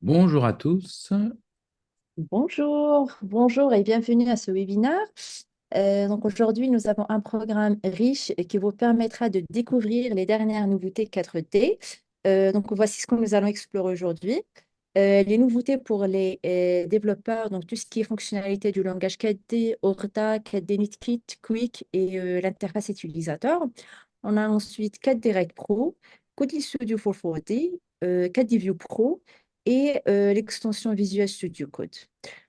Bonjour à tous. Bonjour et bienvenue à ce webinaire. Donc aujourd'hui, nous avons un programme riche et qui vous permettra de découvrir les dernières nouveautés 4D. Donc voici ce que nous allons explorer aujourd'hui. Les nouveautés pour les développeurs, donc tout ce qui est fonctionnalité du langage 4D, Orta, 4D Kit, Quick et l'interface utilisateur. On a ensuite 4D Rec Pro, Kotlin Studio 440, 4D View Pro et l'extension Visual Studio Code.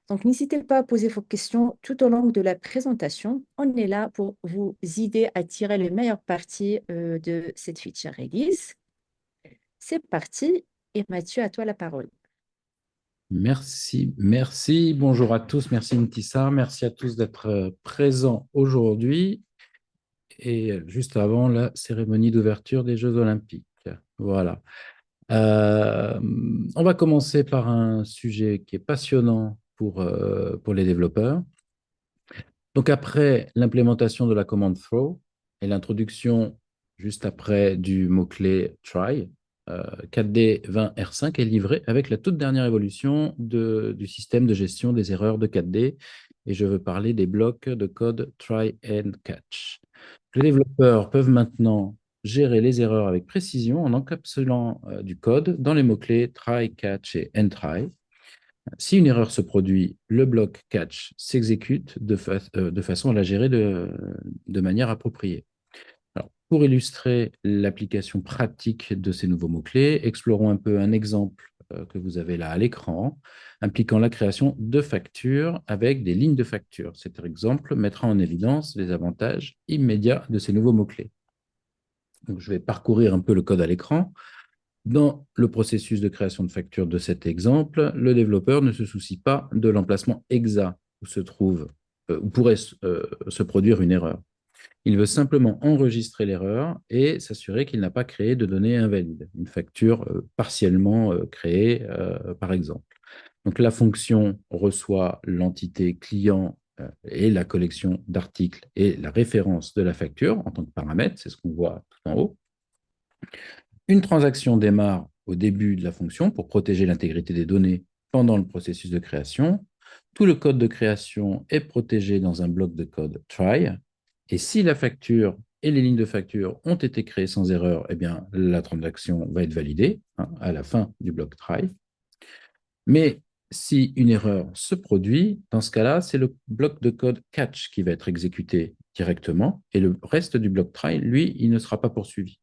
Donc, n'hésitez pas à poser vos questions tout au long de la présentation. On est là pour vous aider à tirer les meilleures parties de cette feature release. C'est parti. Et Mathieu, à toi la parole. Merci. Bonjour à tous. Merci Ntissa. Merci à tous d'être présents aujourd'hui et juste avant la cérémonie d'ouverture des Jeux Olympiques. Voilà. Euh, on va commencer par un sujet qui est passionnant pour les développeurs. Donc, après l'implémentation de la commande throw et l'introduction juste après du mot-clé try, 4D20R5 est livré avec la toute dernière évolution du système de gestion des erreurs de 4D. Et je veux parler des blocs de code try and catch. Les développeurs peuvent maintenant gérer les erreurs avec précision en encapsulant du code dans les mots-clés try, catch et end try. Si une erreur se produit, le bloc catch s'exécute de façon à la gérer de manière appropriée. Alors, pour illustrer l'application pratique de ces nouveaux mots-clés, explorons un peu un exemple que vous avez là à l'écran, impliquant la création de factures avec des lignes de factures. Cet exemple mettra en évidence les avantages immédiats de ces nouveaux mots-clés. Donc, je vais parcourir un peu le code à l'écran. Dans le processus de création de facture de cet exemple, le développeur ne se soucie pas de l'emplacement exact où se trouve, où pourrait se produire une erreur. Il veut simplement enregistrer l'erreur et s'assurer qu'il n'a pas créé de données invalides, une facture partiellement créée, par exemple. Donc la fonction reçoit l'entité client et la collection d'articles et la référence de la facture en tant que paramètre, c'est ce qu'on voit tout en haut. Une transaction démarre au début de la fonction pour protéger l'intégrité des données pendant le processus de création. Tout le code de création est protégé dans un bloc de code try. Et si la facture et les lignes de facture ont été créées sans erreur, eh bien, la transaction va être validée à la fin du bloc try. Mais si une erreur se produit, dans ce cas-là, c'est le bloc de code catch qui va être exécuté directement et le reste du bloc try, lui, il ne sera pas poursuivi.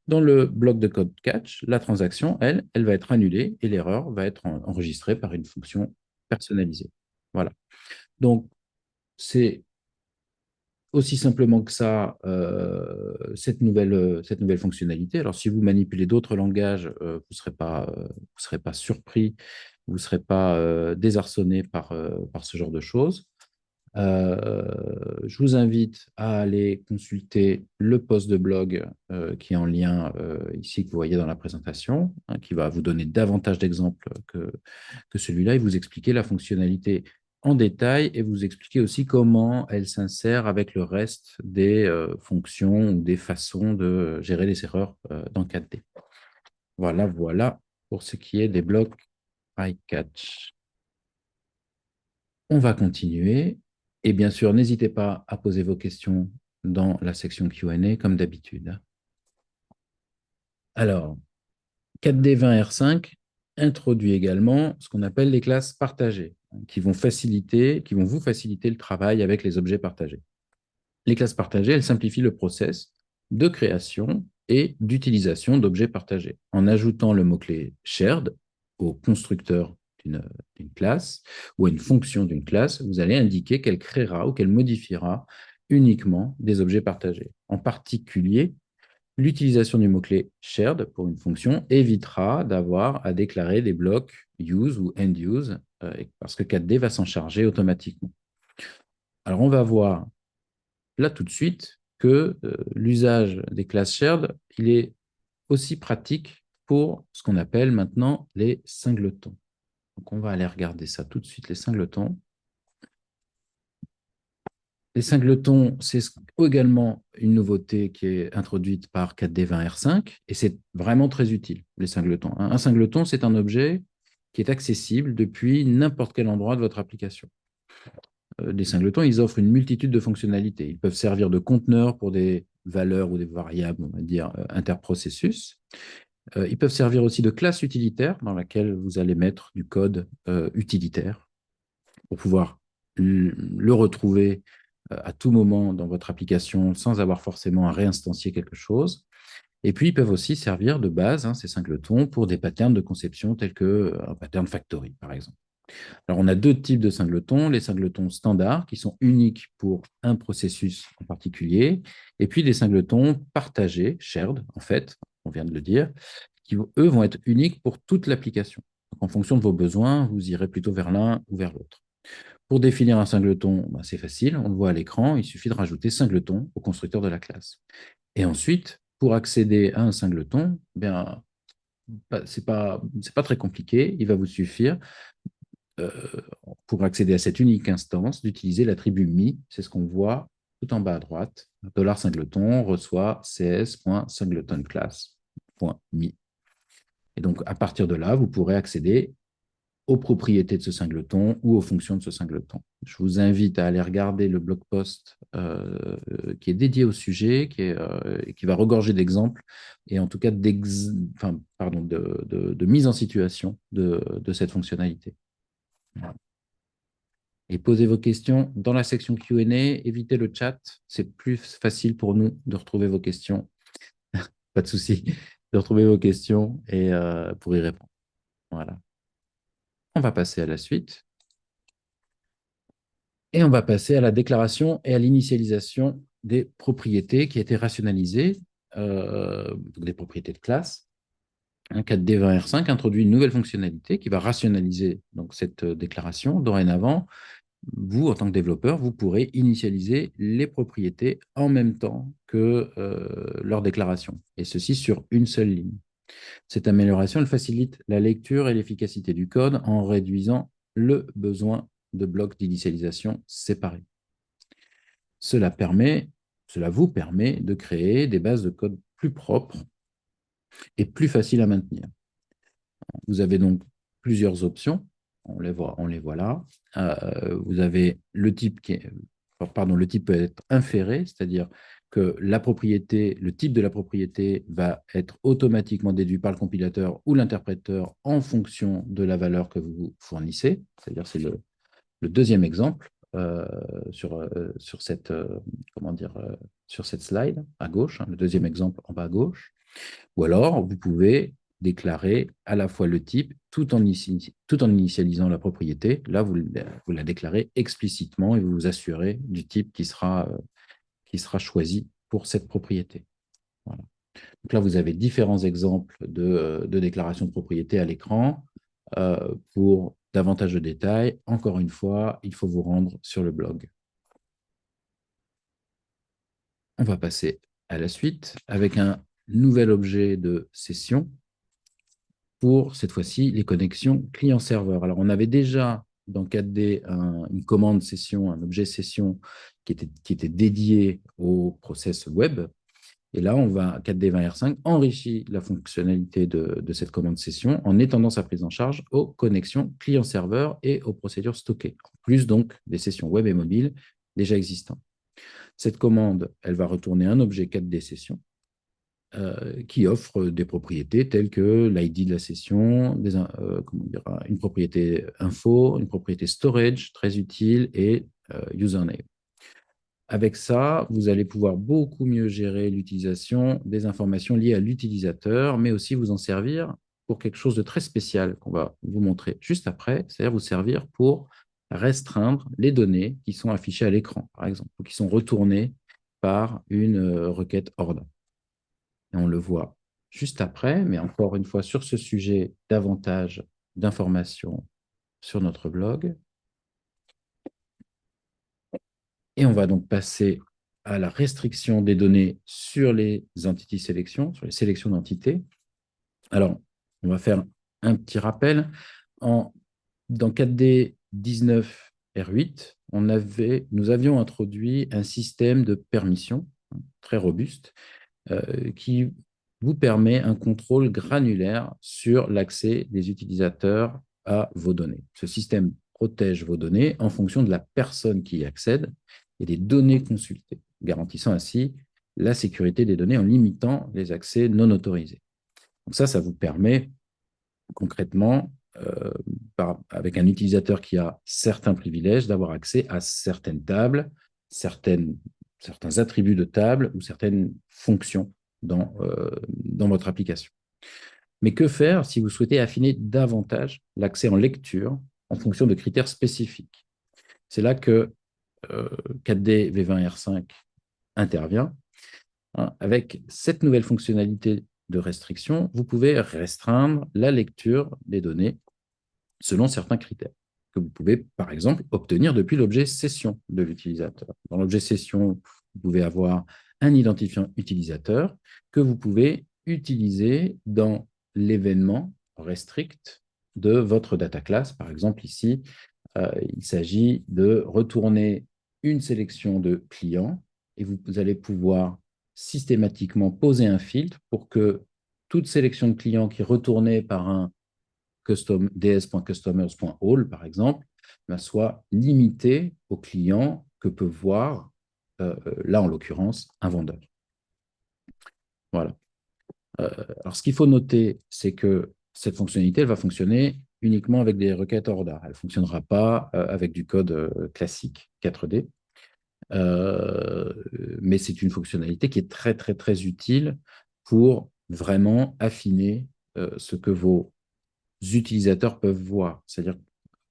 Dans le bloc de code catch, la transaction, elle va être annulée et l'erreur va être enregistrée par une fonction personnalisée. Voilà. Donc, c'est aussi simplement que ça, cette nouvelle fonctionnalité. Alors, si vous manipulez d'autres langages, vous serez pas surpris, vous ne serez pas désarçonné par ce genre de choses. Je vous invite à aller consulter le post de blog qui est en lien ici, que vous voyez dans la présentation, qui va vous donner davantage d'exemples que celui-là et vous expliquer la fonctionnalité en détail et vous expliquer aussi comment elle s'insère avec le reste des fonctions ou des façons de gérer les erreurs dans 4D. Voilà pour ce qui est des blocs iCatch. On va continuer. Et bien sûr, n'hésitez pas à poser vos questions dans la section Q&A comme d'habitude. Alors, 4D20R5 introduit également ce qu'on appelle les classes partagées, qui vont vous faciliter le travail avec les objets partagés. Les classes partagées, elles simplifient le process de création et d'utilisation d'objets partagés en ajoutant le mot-clé shared au constructeur d'une classe ou à une fonction d'une classe. Vous allez indiquer qu'elle créera ou qu'elle modifiera uniquement des objets partagés. En particulier, l'utilisation du mot-clé shared pour une fonction évitera d'avoir à déclarer des blocs use ou end use parce que 4D va s'en charger automatiquement. Alors, on va voir là tout de suite que l'usage des classes shared, il est aussi pratique pour ce qu'on appelle maintenant les singletons. Donc, on va aller regarder ça tout de suite, les singletons. Les singletons, c'est également une nouveauté qui est introduite par 4D20R5 et c'est vraiment très utile, les singletons. Un singleton, c'est un objet qui est accessible depuis n'importe quel endroit de votre application. Les singletons, ils offrent une multitude de fonctionnalités. Ils peuvent servir de conteneurs pour des valeurs ou des variables, on va dire, interprocessus. Ils peuvent servir aussi de classe utilitaire dans laquelle vous allez mettre du code utilitaire pour pouvoir le retrouver à tout moment dans votre application sans avoir forcément à réinstancier quelque chose. Et puis, ils peuvent aussi servir de base, hein, ces singletons, pour des patterns de conception tels qu'un pattern factory, par exemple. Alors, on a deux types de singletons, les singletons standards, qui sont uniques pour un processus en particulier, et puis des singletons partagés, shared, en fait, on vient de le dire, qui, eux, vont être uniques pour toute l'application. En fonction de vos besoins, vous irez plutôt vers l'un ou vers l'autre. Pour définir un singleton, ben, c'est facile, on le voit à l'écran, il suffit de rajouter singleton au constructeur de la classe. Et ensuite, pour accéder à un singleton, ben, ce n'est pas très compliqué, il va vous suffire, euh, pour accéder à cette unique instance, d'utiliser l'attribut me, c'est ce qu'on voit tout en bas à droite. $singleton reçoit cs.singletonclass.me. Et donc, à partir de là, vous pourrez accéder aux propriétés de ce singleton ou aux fonctions de ce singleton. Je vous invite à aller regarder le blog post qui est dédié au sujet, qui va regorger d'exemples et en tout cas de mise en situation de cette fonctionnalité. Voilà. Et posez vos questions dans la section Q&A, évitez le chat, c'est plus facile pour nous de retrouver vos questions. Pas de souci, de retrouver vos questions et pour y répondre. Voilà. On va passer à la suite. Et on va passer à la déclaration et à l'initialisation des propriétés qui a été rationalisées, des propriétés de classe. Un 4D20R5 introduit une nouvelle fonctionnalité qui va rationaliser donc, cette déclaration. Dorénavant, vous, en tant que développeur, vous pourrez initialiser les propriétés en même temps que leur déclaration, et ceci sur une seule ligne. Cette amélioration, elle facilite la lecture et l'efficacité du code en réduisant le besoin de blocs d'initialisation séparés. Cela vous permet de créer des bases de code plus propres et plus faciles à maintenir. Vous avez donc plusieurs options. On les voit là. Vous avez le type le type peut être inféré, c'est-à-dire que le type de la propriété va être automatiquement déduit par le compilateur ou l'interpréteur en fonction de la valeur que vous fournissez. C'est-à-dire c'est le deuxième exemple sur cette sur cette slide à gauche, hein, le deuxième exemple en bas à gauche. Ou alors, vous pouvez déclarer à la fois le type tout en initialisant la propriété. Là, vous la déclarez explicitement et vous vous assurez du type qui sera choisi pour cette propriété. Voilà. Donc là, vous avez différents exemples de déclaration de propriété à l'écran. Pour davantage de détails, encore une fois, il faut vous rendre sur le blog. On va passer à la suite avec un nouvel objet de session pour, cette fois-ci, les connexions client-serveur. Alors, on avait déjà dans 4D une commande session, un objet session qui était dédié au process web. Et là, 4D20R5 enrichit la fonctionnalité de cette commande session en étendant sa prise en charge aux connexions client-serveur et aux procédures stockées, en plus donc des sessions web et mobile déjà existantes. Cette commande, elle va retourner un objet 4D session qui offre des propriétés telles que l'ID de la session, une propriété info, une propriété storage très utile et username. Avec ça, vous allez pouvoir beaucoup mieux gérer l'utilisation des informations liées à l'utilisateur, mais aussi vous en servir pour quelque chose de très spécial qu'on va vous montrer juste après, c'est-à-dire vous servir pour restreindre les données qui sont affichées à l'écran, par exemple, ou qui sont retournées par une requête ORDA. Et on le voit juste après, mais encore une fois, sur ce sujet, davantage d'informations sur notre blog. Et on va donc passer à la restriction des données sur les entity sélections, sur les sélections d'entités. Alors, on va faire un petit rappel. Dans 4D 19 R8, nous avions introduit un système de permission très robuste qui vous permet un contrôle granulaire sur l'accès des utilisateurs à vos données. Ce système protège vos données en fonction de la personne qui y accède et des données consultées, garantissant ainsi la sécurité des données en limitant les accès non autorisés. Donc ça vous permet concrètement, avec un utilisateur qui a certains privilèges, d'avoir accès à certaines tables, certains attributs de table ou certaines fonctions dans votre application. Mais que faire si vous souhaitez affiner davantage l'accès en lecture en fonction de critères spécifiques? C'est là que 4D V20R5 intervient. Hein. Avec cette nouvelle fonctionnalité de restriction, vous pouvez restreindre la lecture des données selon certains critères que vous pouvez, par exemple, obtenir depuis l'objet session de l'utilisateur. Dans l'objet session, vous pouvez avoir un identifiant utilisateur que vous pouvez utiliser dans l'événement restrict de votre data class. Par exemple, ici, il s'agit de retourner une sélection de clients et vous allez pouvoir systématiquement poser un filtre pour que toute sélection de clients qui est retournée par un ds.customers.all, par exemple, soit limitée aux clients que peut voir, là en l'occurrence, un vendeur. Voilà. Alors, ce qu'il faut noter, c'est que cette fonctionnalité, elle va fonctionner uniquement avec des requêtes ORDA. Elle ne fonctionnera pas avec du code classique 4D. Mais c'est une fonctionnalité qui est très, très, très utile pour vraiment affiner ce que vos utilisateurs peuvent voir. C'est-à-dire que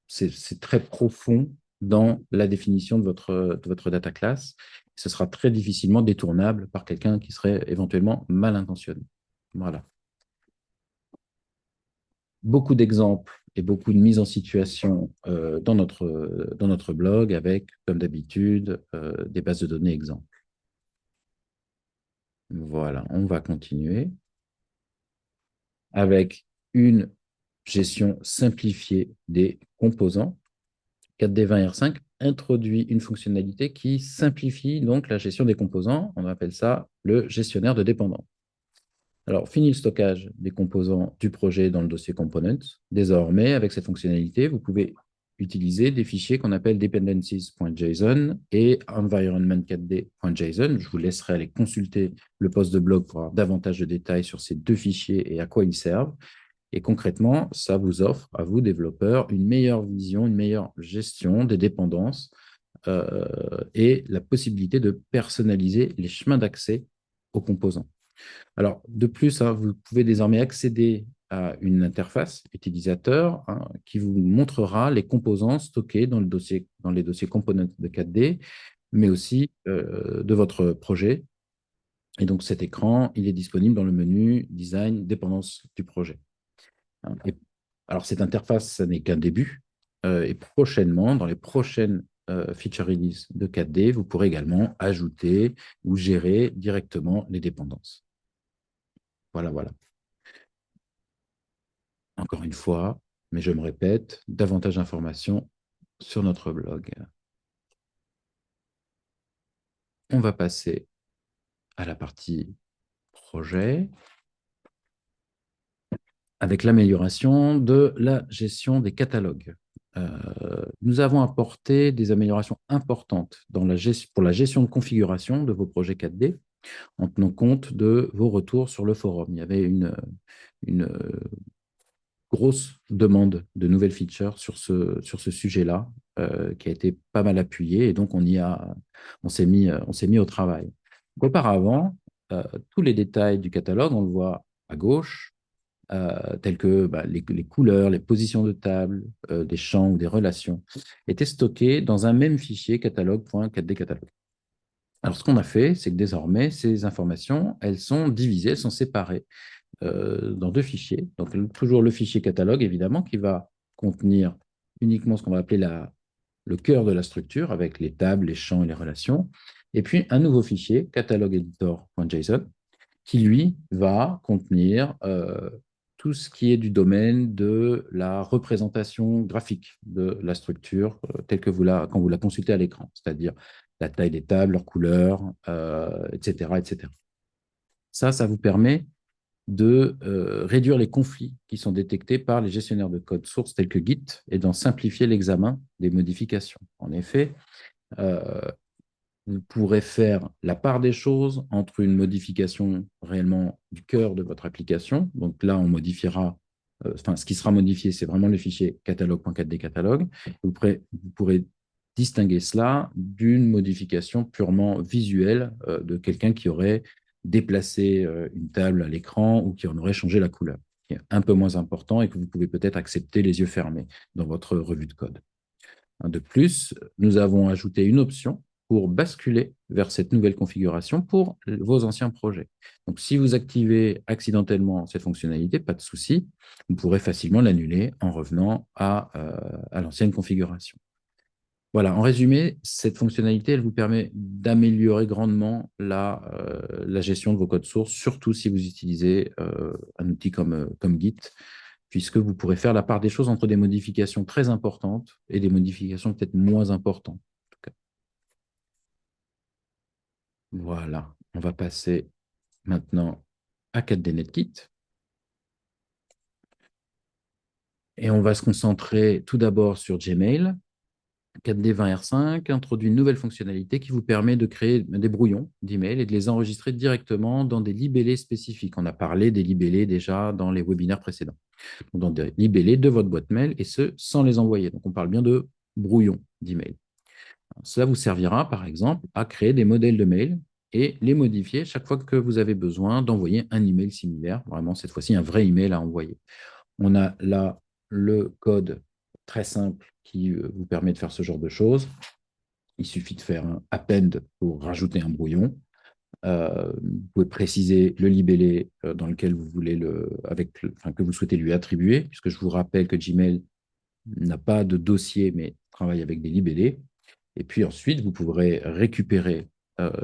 c'est très profond dans la définition de votre data class. Ce sera très difficilement détournable par quelqu'un qui serait éventuellement mal intentionné. Voilà. Beaucoup d'exemples et beaucoup de mises en situation dans notre blog avec, comme d'habitude, des bases de données exemples. Voilà, on va continuer avec une gestion simplifiée des composants. 4D20R5 introduit une fonctionnalité qui simplifie donc la gestion des composants. On appelle ça le gestionnaire de dépendance. Alors, fini le stockage des composants du projet dans le dossier Components. Désormais, avec cette fonctionnalité, vous pouvez utiliser des fichiers qu'on appelle dependencies.json et environment4d.json. Je vous laisserai aller consulter le post de blog pour avoir davantage de détails sur ces deux fichiers et à quoi ils servent. Et concrètement, ça vous offre à vous, développeurs, une meilleure vision, une meilleure gestion des dépendances et la possibilité de personnaliser les chemins d'accès aux composants. Alors, de plus, hein, vous pouvez désormais accéder à une interface utilisateur qui vous montrera les composants stockés dans les dossiers components de 4D, mais aussi de votre projet. Et donc, cet écran, il est disponible dans le menu Design, dépendance du projet. Et, alors, cette interface, ça n'est qu'un début. Et prochainement, dans les prochaines feature release de 4D, vous pourrez également ajouter ou gérer directement les dépendances. Voilà, voilà. Encore une fois, mais je me répète, davantage d'informations sur notre blog. On va passer à la partie projet avec l'amélioration de la gestion des catalogues. Nous avons apporté des améliorations importantes pour la gestion de configuration de vos projets 4D en tenant compte de vos retours sur le forum. Il y avait une grosse demande de nouvelles features sur ce sujet-là, qui a été pas mal appuyé, et donc on s'est mis au travail. Donc, auparavant, tous les détails du catalogue, on le voit à gauche, tels que les couleurs, les positions de table, des champs ou des relations, étaient stockés dans un même fichier catalogue.4D catalogue. Alors, ce qu'on a fait, c'est que désormais, ces informations, elles sont divisées, elles sont séparées dans deux fichiers. Donc, toujours le fichier catalogue, évidemment, qui va contenir uniquement ce qu'on va appeler le cœur de la structure, avec les tables, les champs et les relations. Et puis, un nouveau fichier, catalogue-editor.json, qui, lui, va contenir tout ce qui est du domaine de la représentation graphique de la structure telle que quand vous la consultez à l'écran, c'est-à-dire la taille des tables, leurs couleurs, etc., etc. Ça vous permet de réduire les conflits qui sont détectés par les gestionnaires de code source tels que Git et d'en simplifier l'examen des modifications. En effet, euh, vous pourrez faire la part des choses entre une modification réellement du cœur de votre application. Donc là, on modifiera, ce qui sera modifié, c'est vraiment le fichier catalogue.4d catalogue. Vous pourrez distinguer cela d'une modification purement visuelle de quelqu'un qui aurait déplacé une table à l'écran ou qui en aurait changé la couleur, qui est un peu moins important et que vous pouvez peut-être accepter les yeux fermés dans votre revue de code. De plus, nous avons ajouté une option pour basculer vers cette nouvelle configuration pour vos anciens projets. Donc, si vous activez accidentellement cette fonctionnalité, pas de souci, vous pourrez facilement l'annuler en revenant à l'ancienne configuration. Voilà, en résumé, cette fonctionnalité, elle vous permet d'améliorer grandement la gestion de vos codes sources, surtout si vous utilisez un outil comme Git, puisque vous pourrez faire la part des choses entre des modifications très importantes et des modifications peut-être moins importantes. En tout cas. Voilà, on va passer maintenant à 4D NetKit. Et on va se concentrer tout d'abord sur Gmail. 4D20R5 introduit une nouvelle fonctionnalité qui vous permet de créer des brouillons d'emails et de les enregistrer directement dans des libellés spécifiques. On a parlé des libellés déjà dans les webinaires précédents. Dans des libellés de votre boîte mail et ce, sans les envoyer. Donc, on parle bien de brouillons d'emails. Cela vous servira, par exemple, à créer des modèles de mail et les modifier chaque fois que vous avez besoin d'envoyer un email similaire, vraiment cette fois-ci un vrai email à envoyer. On a là le code très simple qui vous permet de faire ce genre de choses. Il suffit de faire un append pour rajouter un brouillon. Vous pouvez préciser le libellé dans lequel vous voulez que vous souhaitez lui attribuer, puisque je vous rappelle que Gmail n'a pas de dossier, mais travaille avec des libellés. Et puis ensuite, vous pourrez récupérer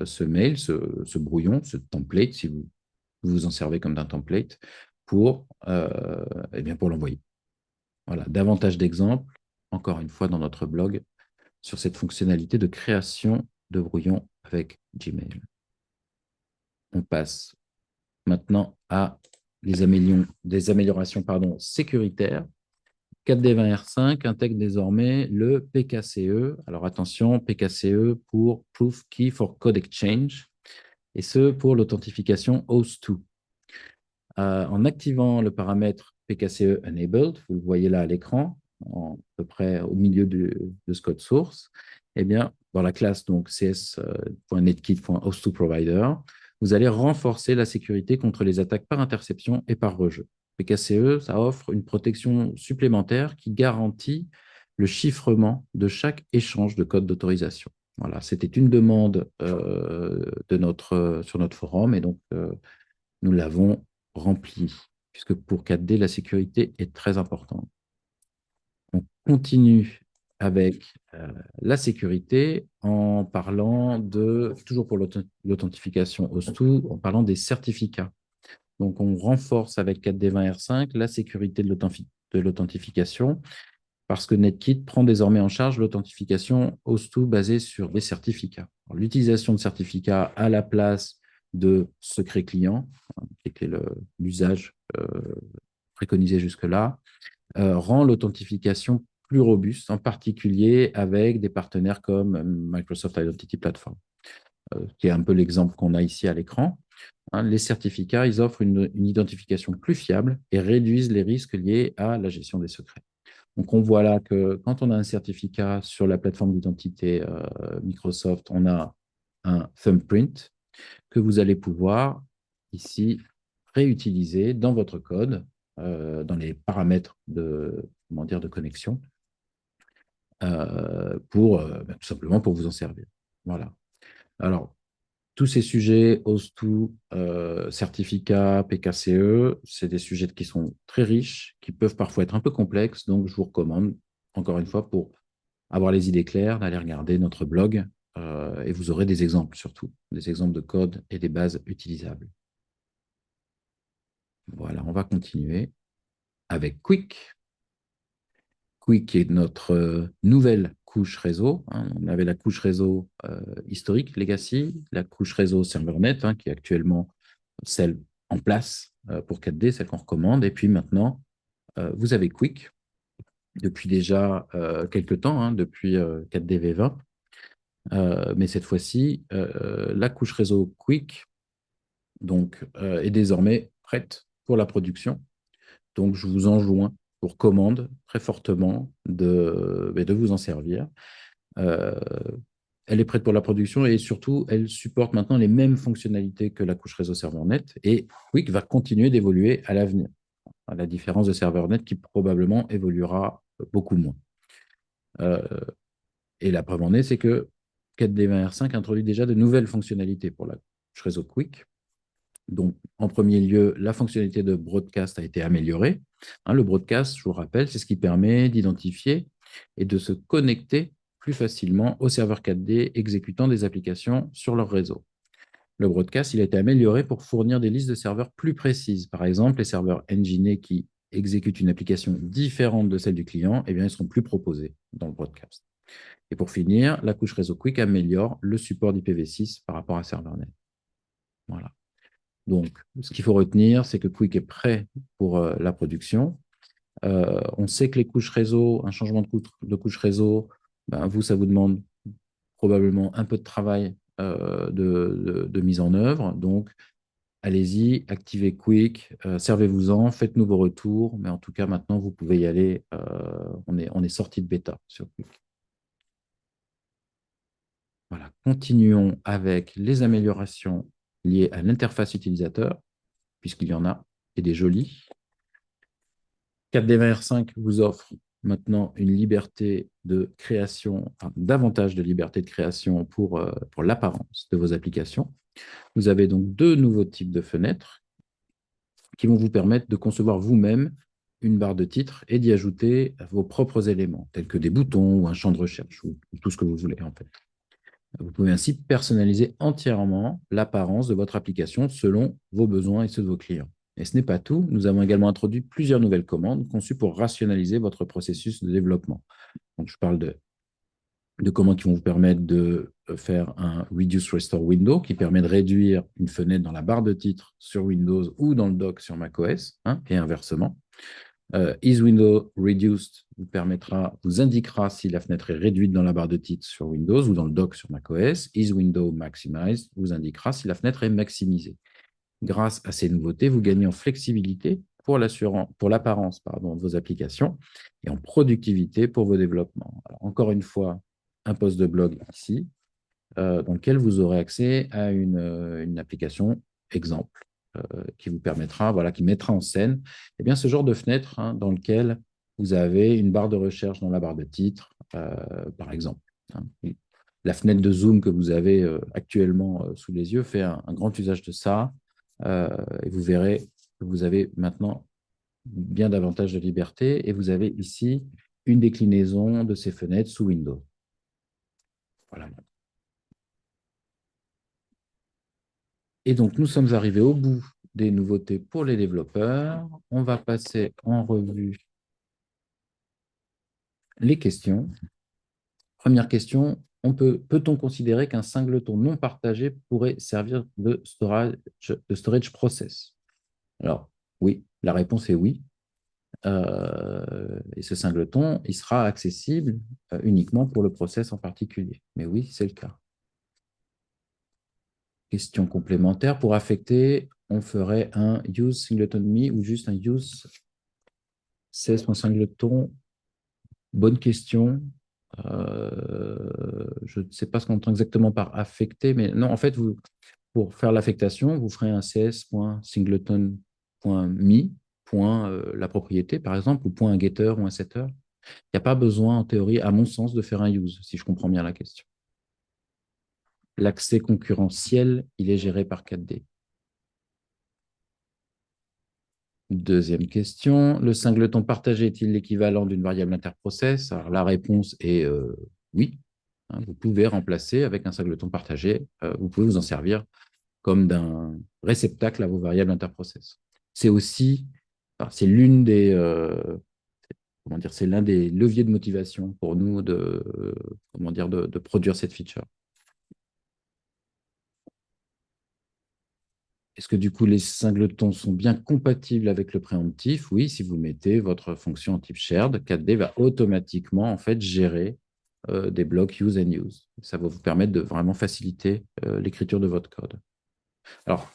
ce mail, ce brouillon, ce template, si vous vous en servez comme d'un template, pour l'envoyer. Voilà, davantage d'exemples, encore une fois, dans notre blog, sur cette fonctionnalité de création de brouillon avec Gmail. On passe maintenant à des améliorations sécuritaires. 4D20R5 intègre désormais le PKCE. Alors attention, PKCE pour Proof Key for Code Exchange, et ce pour l'authentification Host2. En activant le paramètre PKCE Enabled, vous le voyez là à l'écran, à peu près au milieu de ce code source, eh bien, dans la classe donc cs.netkit.host2provider, vous allez renforcer la sécurité contre les attaques par interception et par rejeu. PKCE, ça offre une protection supplémentaire qui garantit le chiffrement de chaque échange de code d'autorisation. Voilà, c'était une demande sur notre forum et donc nous l'avons rempli, puisque pour 4D, la sécurité est très importante. On continue avec la sécurité en parlant toujours pour l'authentification Host2, en parlant des certificats. Donc, on renforce avec 4D20R5 la sécurité de l'authentification parce que NetKit prend désormais en charge l'authentification Host2 basée sur des certificats. L'utilisation de certificats à la place de secret client, qui était l'usage préconisé jusque-là, rend l'authentification plus robuste, en particulier avec des partenaires comme Microsoft Identity Platform, qui est un peu l'exemple qu'on a ici à l'écran. Les certificats, ils offrent une identification plus fiable et réduisent les risques liés à la gestion des secrets. Donc, on voit là que quand on a un certificat sur la plateforme d'identité Microsoft, on a un thumbprint que vous allez pouvoir ici réutiliser dans votre code, dans les paramètres de connexion, tout simplement pour vous en servir. Voilà. Alors, tous ces sujets, Host2, certificat, PKCE, c'est des sujets qui sont très riches, qui peuvent parfois être un peu complexes. Donc, je vous recommande, encore une fois, pour avoir les idées claires, d'aller regarder notre blog et vous aurez des exemples surtout, des exemples de code et des bases utilisables. Voilà, on va continuer avec Quick. Quick est notre nouvelle couche réseau. On avait la couche réseau historique, Legacy, la couche réseau ServerNet, qui est actuellement celle en place pour 4D, celle qu'on recommande. Et puis maintenant, vous avez Quick depuis déjà quelques temps, hein, depuis 4D V20. Mais cette fois-ci, la couche réseau Quick donc, est désormais prête pour la production. Donc, je vous enjoins, je vous recommande très fortement de vous en servir. Euh, Elle est prête pour la production et surtout, elle supporte maintenant les mêmes fonctionnalités que la couche réseau serveur net et Quick va continuer d'évoluer à l'avenir, à la différence de serveur net qui probablement évoluera beaucoup moins. Euh, et la preuve en est, c'est que 4D20R5 introduit déjà de nouvelles fonctionnalités pour la couche réseau Quick. Donc, en premier lieu, la fonctionnalité de broadcast a été améliorée. Hein, le broadcast, je vous rappelle, c'est ce qui permet d'identifier et de se connecter plus facilement aux serveurs 4D exécutant des applications sur leur réseau. Le broadcast, il a été amélioré pour fournir des listes de serveurs plus précises. Par exemple, les serveurs enginés qui exécutent une application différente de celle du client, eh bien, ils seront plus proposés dans le broadcast. Et pour finir, la couche réseau Quick améliore le support d'IPv6 par rapport à serveur.net. Voilà. Donc, ce qu'il faut retenir, c'est que Quick est prêt pour la production. On sait que les couches réseau, un changement de couche réseau, ben, vous, ça vous demande probablement un peu de travail de mise en œuvre. Donc, allez-y, activez Quick, servez-vous-en, faites-nous vos retours. Mais en tout cas, maintenant, vous pouvez y aller. On est sorti de bêta sur Quick. Voilà. Continuons avec les améliorations liées à l'interface utilisateur, puisqu'il y en a, et des jolies. 4D20R5 vous offre maintenant une liberté de création, enfin, davantage de liberté de création pour l'apparence de vos applications. Vous avez donc deux nouveaux types de fenêtres qui vont vous permettre de concevoir vous-même une barre de titre et d'y ajouter vos propres éléments, tels que des boutons ou un champ de recherche, ou tout ce que vous voulez en fait. Vous pouvez ainsi personnaliser entièrement l'apparence de votre application selon vos besoins et ceux de vos clients. Et ce n'est pas tout, nous avons également introduit plusieurs nouvelles commandes conçues pour rationaliser votre processus de développement. Donc, je parle de commandes qui vont vous permettre de faire un Reduce Restore Window, qui permet de réduire une fenêtre dans la barre de titre sur Windows ou dans le dock sur macOS, hein, et inversement. Is Window Reduced vous indiquera si la fenêtre est réduite dans la barre de titre sur Windows ou dans le dock sur macOS. Is Window Maximized vous indiquera si la fenêtre est maximisée. Grâce à ces nouveautés, vous gagnez en flexibilité pour l'apparence de vos applications et en productivité pour vos développements. Alors, encore une fois, un post de blog ici, dans lequel vous aurez accès à une application exemple qui vous permettra, voilà, qui mettra en scène ce genre de fenêtre, hein, dans lequel vous avez une barre de recherche dans la barre de titre, par exemple. Hein. La fenêtre de zoom que vous avez actuellement sous les yeux fait un grand usage de ça. Et vous verrez que vous avez maintenant bien davantage de liberté et vous avez ici une déclinaison de ces fenêtres sous Windows. Voilà. Et donc, nous sommes arrivés au bout des nouveautés pour les développeurs. On va passer en revue les questions. Première question, peut-on considérer qu'un singleton non partagé pourrait servir de storage process? Alors, oui, la réponse est oui. Et ce singleton, il sera accessible uniquement pour le process en particulier. Mais oui, c'est le cas. Question complémentaire, pour affecter, on ferait un use singleton me ou juste un use 16.singleton? Bonne question. Je ne sais pas ce qu'on entend exactement par affecter, mais non, en fait, pour faire l'affectation, vous ferez un cs.singleton.me, la propriété, par exemple, ou un getter ou un setter. Il n'y a pas besoin, en théorie, à mon sens, de faire un use, si je comprends bien la question. L'accès concurrentiel, il est géré par 4D. Deuxième question, le singleton partagé est-il l'équivalent d'une variable interprocess? Alors, la réponse est oui. Hein, vous pouvez remplacer avec un singleton partagé, vous pouvez vous en servir comme d'un réceptacle à vos variables interprocess. C'est aussi, c'est c'est l'un des leviers de motivation pour nous de produire cette feature. Est-ce que du coup, les singletons sont bien compatibles avec le préemptif? Oui, si vous mettez votre fonction en type shared, 4D va automatiquement en fait gérer des blocs use and use. Ça va vous permettre de vraiment faciliter l'écriture de votre code. Alors,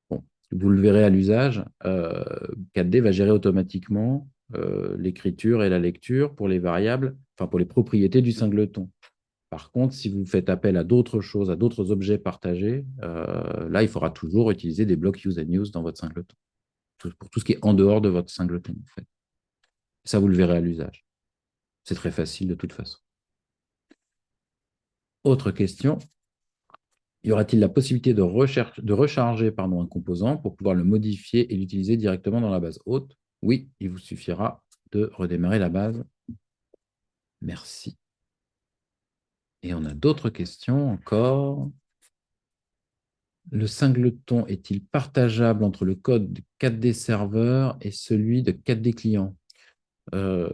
bon, vous le verrez à l'usage, 4D va gérer automatiquement l'écriture et la lecture pour les variables, enfin pour les propriétés du singleton. Par contre, si vous faites appel à d'autres choses, à d'autres objets partagés, là, il faudra toujours utiliser des blocs use and use dans votre singleton, pour tout ce qui est en dehors de votre singleton. En fait. Ça, vous le verrez à l'usage. C'est très facile de toute façon. Autre question, y aura-t-il la possibilité de recharger un composant pour pouvoir le modifier et l'utiliser directement dans la base hôte? Oui, il vous suffira de redémarrer la base. Merci. Et on a d'autres questions encore. Le singleton est-il partageable entre le code de 4D serveur et celui de 4D client? Euh,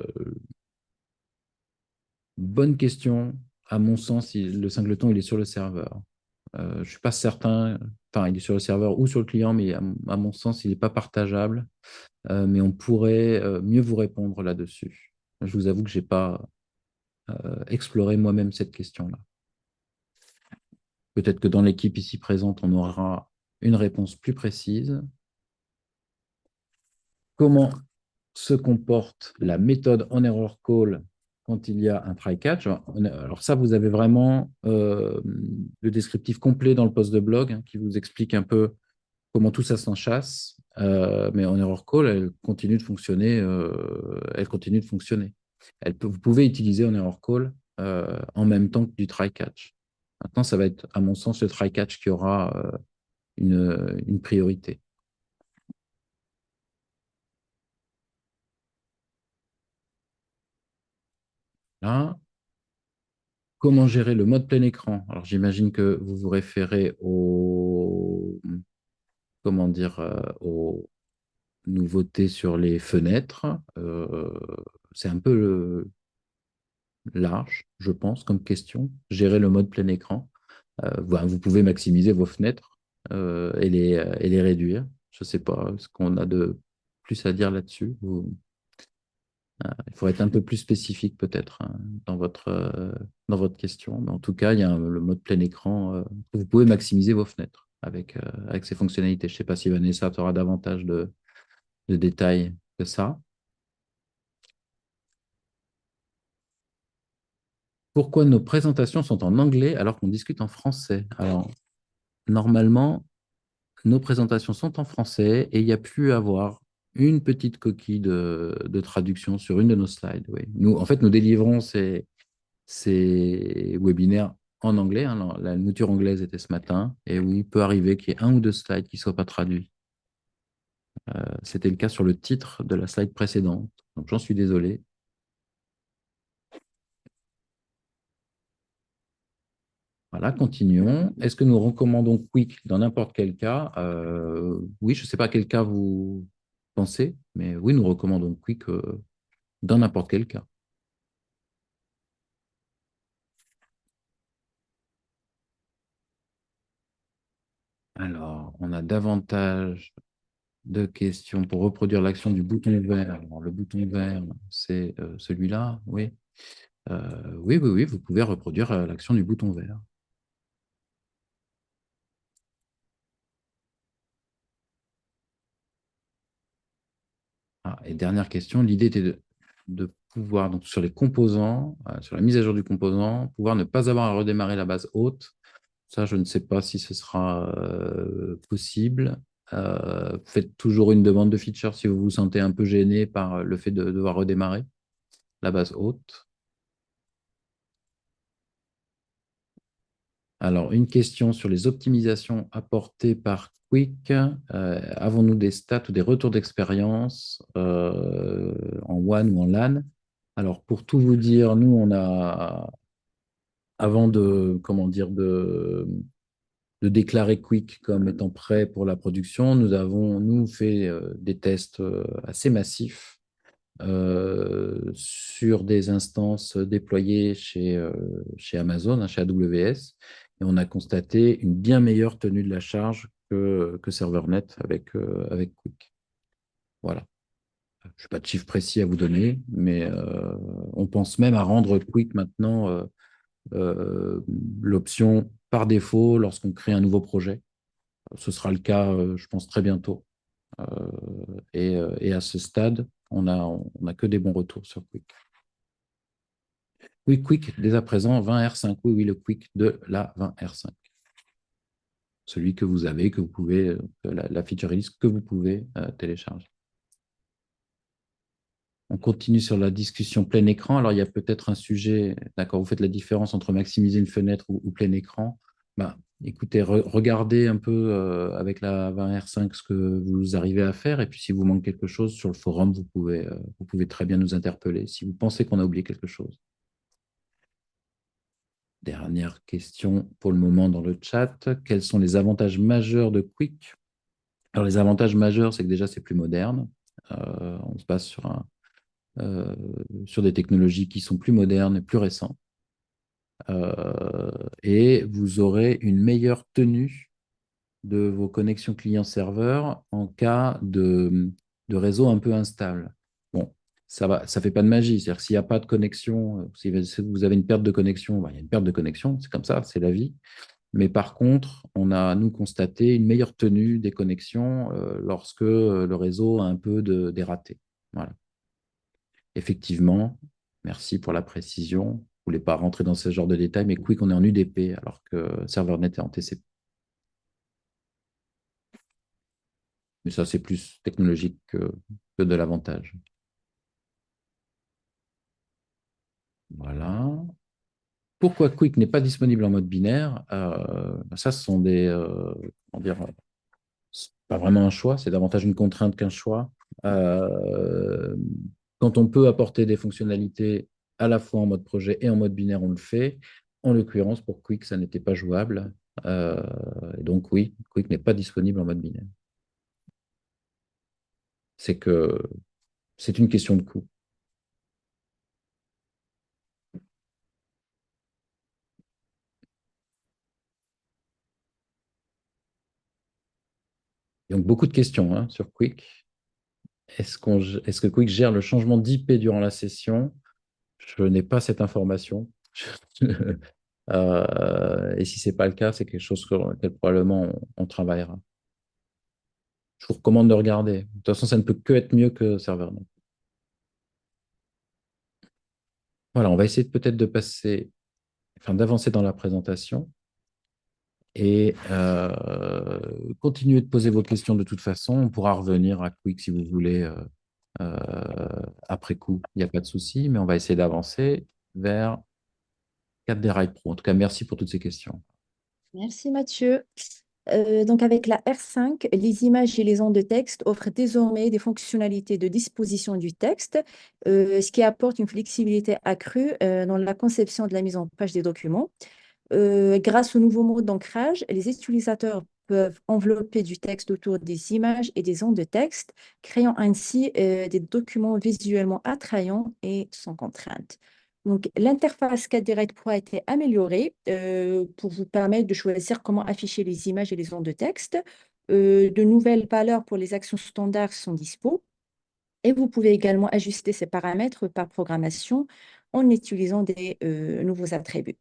Bonne question. À mon sens, le singleton, il est sur le serveur. Je ne suis pas certain, enfin, il est sur le serveur ou sur le client, mais à mon sens, il n'est pas partageable. Mais on pourrait mieux vous répondre là-dessus. Je vous avoue que je n'ai pas exploré moi-même cette question-là. Peut-être que dans l'équipe ici présente, on aura une réponse plus précise. Comment se comporte la méthode onErrorCall quand il y a un try-catch? Alors ça, vous avez vraiment le descriptif complet dans le post de blog qui vous explique un peu comment tout ça s'enchasse. Mais onErrorCall, elle continue de fonctionner. Elle continue de fonctionner. Vous pouvez utiliser onErrorCall en même temps que du try-catch. Maintenant, ça va être, à mon sens, le try-catch qui aura une priorité. Là, comment gérer le mode plein écran? Alors, j'imagine que vous vous référez comment dire, aux nouveautés sur les fenêtres. C'est un peu large, je pense, comme question. Gérer le mode plein écran. Vous pouvez maximiser vos fenêtres et les réduire. Je ne sais pas ce qu'on a de plus à dire là-dessus. Il faut être un peu plus spécifique peut-être hein, dans votre question. Mais en tout cas, il y a le mode plein écran. Vous pouvez maximiser vos fenêtres avec ces fonctionnalités. Je ne sais pas si Vanessa aura davantage de détails que ça. Pourquoi nos présentations sont en anglais alors qu'on discute en français? Alors, normalement, nos présentations sont en français et il y a pu avoir une petite coquille de traduction sur une de nos slides. Oui. Nous, en fait, nous délivrons ces webinaires en anglais. Hein. La mouture anglaise était ce matin. Et oui, il peut arriver qu'il y ait un ou deux slides qui ne soient pas traduits. C'était le cas sur le titre de la slide précédente. Donc, j'en suis désolé. Voilà, continuons. Est-ce que nous recommandons Quick dans n'importe quel cas? Oui, je ne sais pas quel cas vous pensez, mais oui, nous recommandons Quick dans n'importe quel cas. Alors, on a davantage de questions pour reproduire l'action du bouton vert. Alors, le bouton vert, c'est celui-là, oui. Oui, oui, oui, vous pouvez reproduire l'action du bouton vert. Ah, et dernière question, l'idée était de pouvoir, donc sur les composants, sur la mise à jour du composant, pouvoir ne pas avoir à redémarrer la base haute. Ça, je ne sais pas si ce sera possible. Faites toujours une demande de feature si vous vous sentez un peu gêné par le fait de devoir redémarrer la base haute. Alors, une question sur les optimisations apportées par Quick. Avons-nous des stats ou des retours d'expérience en WAN ou en LAN? Alors, pour tout vous dire, nous, on a, avant de, comment dire, de déclarer Quick comme étant prêt pour la production, nous avons, nous, fait des tests assez massifs sur des instances déployées chez Amazon, hein, chez AWS, et on a constaté une bien meilleure tenue de la charge que que ServerNet avec Quick. Voilà. Je n'ai pas de chiffre précis à vous donner, mais on pense même à rendre Quick maintenant euh, l'option par défaut lorsqu'on crée un nouveau projet. Ce sera le cas, je pense, très bientôt. Euh, et à ce stade, on a que des bons retours sur Quick. Oui, Quick, dès à présent, 20R5. Oui, oui, le Quick de la 20R5. Celui que vous avez, que vous pouvez, la feature release que vous pouvez télécharger. On continue sur la discussion plein écran. Alors, il y a peut-être un sujet, d'accord, vous faites la différence entre maximiser une fenêtre ou plein écran. Bah, écoutez, regardez un peu avec la 20R5 ce que vous arrivez à faire. Et puis, si vous manque quelque chose sur le forum, vous pouvez très bien nous interpeller si vous pensez qu'on a oublié quelque chose. Dernière question pour le moment dans le chat. Quels sont les avantages majeurs de Quick? Alors, les avantages majeurs, c'est que déjà, c'est plus moderne. On se base euh, sur des technologies qui sont plus modernes et plus récentes. Et vous aurez une meilleure tenue de vos connexions client-serveur en cas de réseau un peu instable. Bon, ça fait pas de magie. C'est-à-dire que s'il n'y a pas de connexion, si vous avez une perte de connexion, ben, il y a une perte de connexion, c'est comme ça, c'est la vie. Mais par contre, on a, nous, constaté une meilleure tenue des connexions lorsque le réseau a un peu dératé. Voilà. Effectivement, merci pour la précision. Je ne voulais pas rentrer dans ce genre de détails, mais Quick, on est en UDP alors que ServerNet est en TCP. Mais ça, c'est plus technologique que de l'avantage. Voilà. Pourquoi Quick n'est pas disponible en mode binaire? Ça, ce sont comment dire, c'est pas vraiment un choix, c'est davantage une contrainte qu'un choix. Euh, Quand on peut apporter des fonctionnalités à la fois en mode projet et en mode binaire, on le fait. En l'occurrence, pour Quick, ça n'était pas jouable. Euh, et donc, oui, Quick n'est pas disponible en mode binaire. C'est que c'est une question de coût. Donc, beaucoup de questions hein, sur Quick. Est-ce que Quick gère le changement d'IP durant la session? Je n'ai pas cette information. Et si ce n'est pas le cas, c'est quelque chose sur lequel probablement on travaillera. Je vous recommande de regarder. De toute façon, ça ne peut que être mieux que ServerNet. Voilà, on va essayer peut-être de passer, enfin, d'avancer dans la présentation et continuer de poser vos questions de toute façon. On pourra revenir à Quick si vous voulez après coup. Il n'y a pas de souci, mais on va essayer d'avancer vers 4D Ride Pro. En tout cas, merci pour toutes ces questions. Merci Mathieu. Donc avec la R5, les images et les ondes de texte offrent désormais des fonctionnalités de disposition du texte, ce qui apporte une flexibilité accrue dans la conception de la mise en page des documents. Grâce au nouveau mode d'ancrage, les utilisateurs peuvent envelopper du texte autour des images et des ondes de texte, créant ainsi des documents visuellement attrayants et sans contrainte. Donc, l'interface 4D Ride Pro a été améliorée pour vous permettre de choisir comment afficher les images et les ondes de texte. De nouvelles valeurs pour les actions standards sont dispo. Et vous pouvez également ajuster ces paramètres par programmation en utilisant des nouveaux attributs.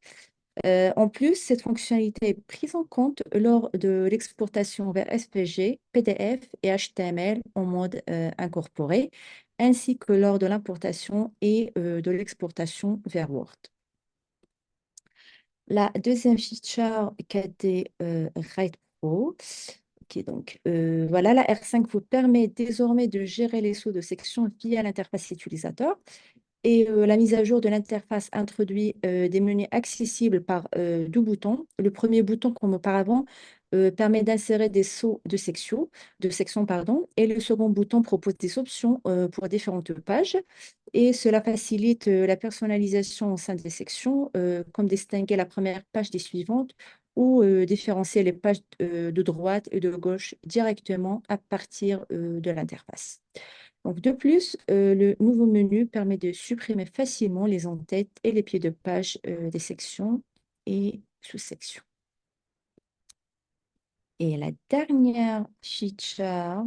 En plus, cette fonctionnalité est prise en compte lors de l'exportation vers SVG, PDF et HTML en mode incorporé, ainsi que lors de l'importation et de l'exportation vers Word. La deuxième feature 4D Write Pro, donc voilà, la R5 vous permet désormais de gérer les sauts de section via l'interface utilisateur. Et la mise à jour de l'interface introduit des menus accessibles par deux boutons. Le premier bouton, comme auparavant, permet d'insérer des sauts de section, pardon, et le second bouton propose des options pour différentes pages. Et cela facilite la personnalisation au sein des sections, comme distinguer la première page des suivantes ou différencier les pages de droite et de gauche directement à partir de l'interface. Donc, de plus, le nouveau menu permet de supprimer facilement les en-têtes et les pieds de page des sections et sous-sections. Et la dernière feature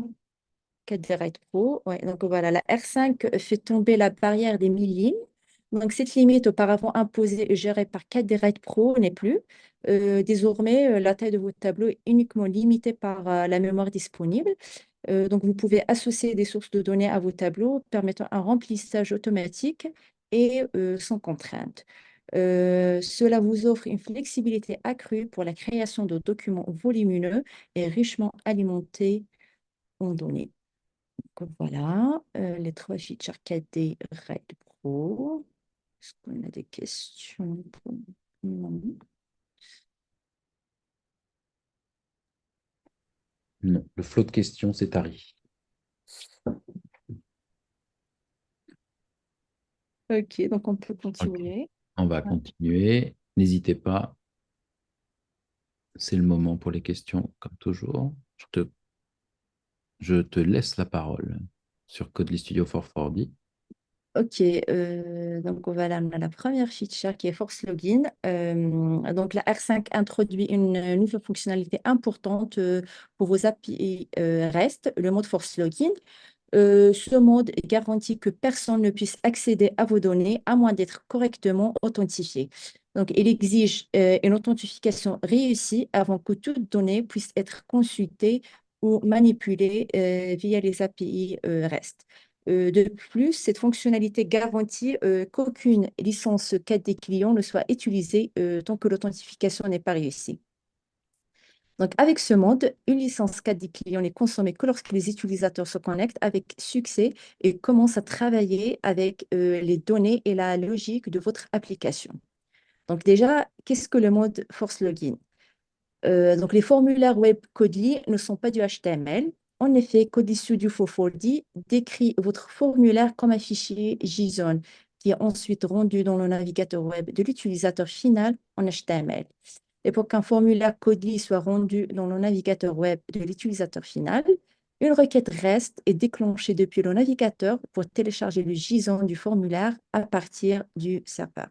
Cadirect Pro, ouais, donc voilà, la R5 fait tomber la barrière des 1000 lignes. Donc cette limite auparavant imposée et gérée par Cadirect Pro n'est plus. Désormais, la taille de votre tableau est uniquement limitée par la mémoire disponible. Donc vous pouvez associer des sources de données à vos tableaux, permettant un remplissage automatique et sans contrainte. Cela vous offre une flexibilité accrue pour la création de documents volumineux et richement alimentés en données. Donc voilà, les trois features 4D Red Pro. Est-ce qu'on a des questions Non. Non, le flot de questions s'est tari. Ok, donc on peut Ok. continuer. On va Ouais. continuer. N'hésitez pas, c'est le moment pour les questions, comme toujours. Je te laisse la parole sur Codely Studio 440. Ok, donc voilà, on a la première feature qui est Force Login. Donc la R5 introduit une nouvelle fonctionnalité importante pour vos API REST, le mode Force Login. Ce mode garantit que personne ne puisse accéder à vos données à moins d'être correctement authentifié. Donc, il exige une authentification réussie avant que toute donnée puisse être consultée ou manipulée via les API REST. De plus, cette fonctionnalité garantit qu'aucune licence 4D client ne soit utilisée tant que l'authentification n'est pas réussie. Donc, avec ce mode, une licence 4D client n'est consommée que lorsque les utilisateurs se connectent avec succès et commencent à travailler avec les données et la logique de votre application. Donc, déjà, qu'est-ce que le mode Force Login? Donc, les formulaires web Codely ne sont pas du HTML. En effet, Codely Studio 440 décrit votre formulaire comme un fichier JSON qui est ensuite rendu dans le navigateur web de l'utilisateur final en HTML. Et pour qu'un formulaire Codely soit rendu dans le navigateur web de l'utilisateur final, une requête REST est déclenchée depuis le navigateur pour télécharger le JSON du formulaire à partir du serveur.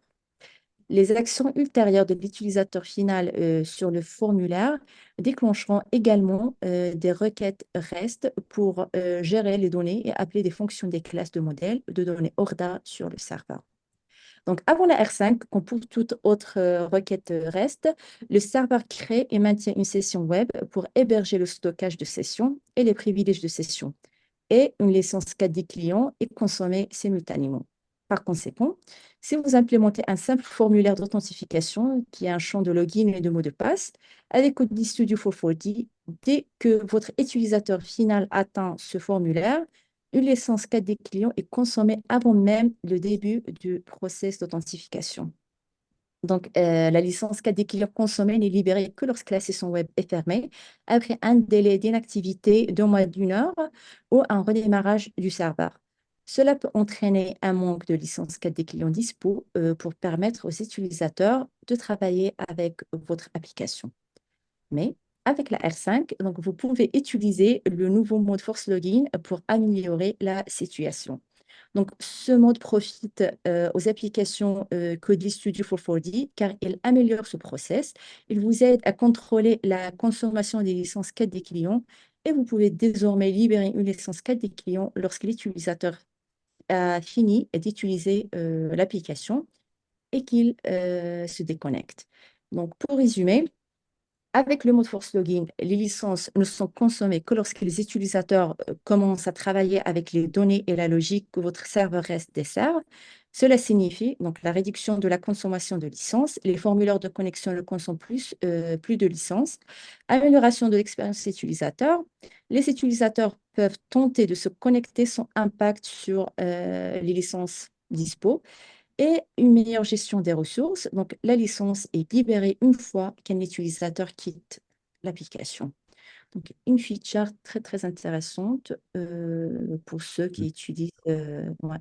Les actions ultérieures de l'utilisateur final sur le formulaire déclencheront également des requêtes REST pour gérer les données et appeler des fonctions des classes de modèles de données ORDA sur le serveur. Donc, avant la R5, comme pour toute autre requête REST, le serveur crée et maintient une session web pour héberger le stockage de sessions et les privilèges de session. Et une licence 4D client est consommée simultanément. Par conséquent, si vous implémentez un simple formulaire d'authentification qui a un champ de login et de mot de passe, avec Codely Studio 440, dès que votre utilisateur final atteint ce formulaire, une licence 4D client est consommée avant même le début du process d'authentification. Donc, la licence 4D client consommée n'est libérée que lorsque la session web est fermée, après un délai d'inactivité de moins d'une heure ou un redémarrage du serveur. Cela peut entraîner un manque de licence 4D client dispo pour permettre aux utilisateurs de travailler avec votre application. Mais avec la R5, donc, vous pouvez utiliser le nouveau mode Force Login pour améliorer la situation. Donc, ce mode profite aux applications Codely Studio 440 car il améliore ce process. Il vous aide à contrôler la consommation des licences 4 des clients et vous pouvez désormais libérer une licence 4 des clients lorsque l'utilisateur a fini d'utiliser l'application et qu'il se déconnecte. Donc, pour résumer, avec le mode Force Login, les licences ne sont consommées que lorsque les utilisateurs commencent à travailler avec les données et la logique que votre serveur REST dessert. Cela signifie donc la réduction de la consommation de licences. Les formulaires de connexion ne consomment plus de licences. Amélioration de l'expérience utilisateur. Les utilisateurs peuvent tenter de se connecter sans impact sur les licences dispo et une meilleure gestion des ressources. Donc, la licence est libérée une fois qu'un utilisateur quitte l'application. Donc, une feature très, très intéressante pour ceux qui utilisent. Ouais.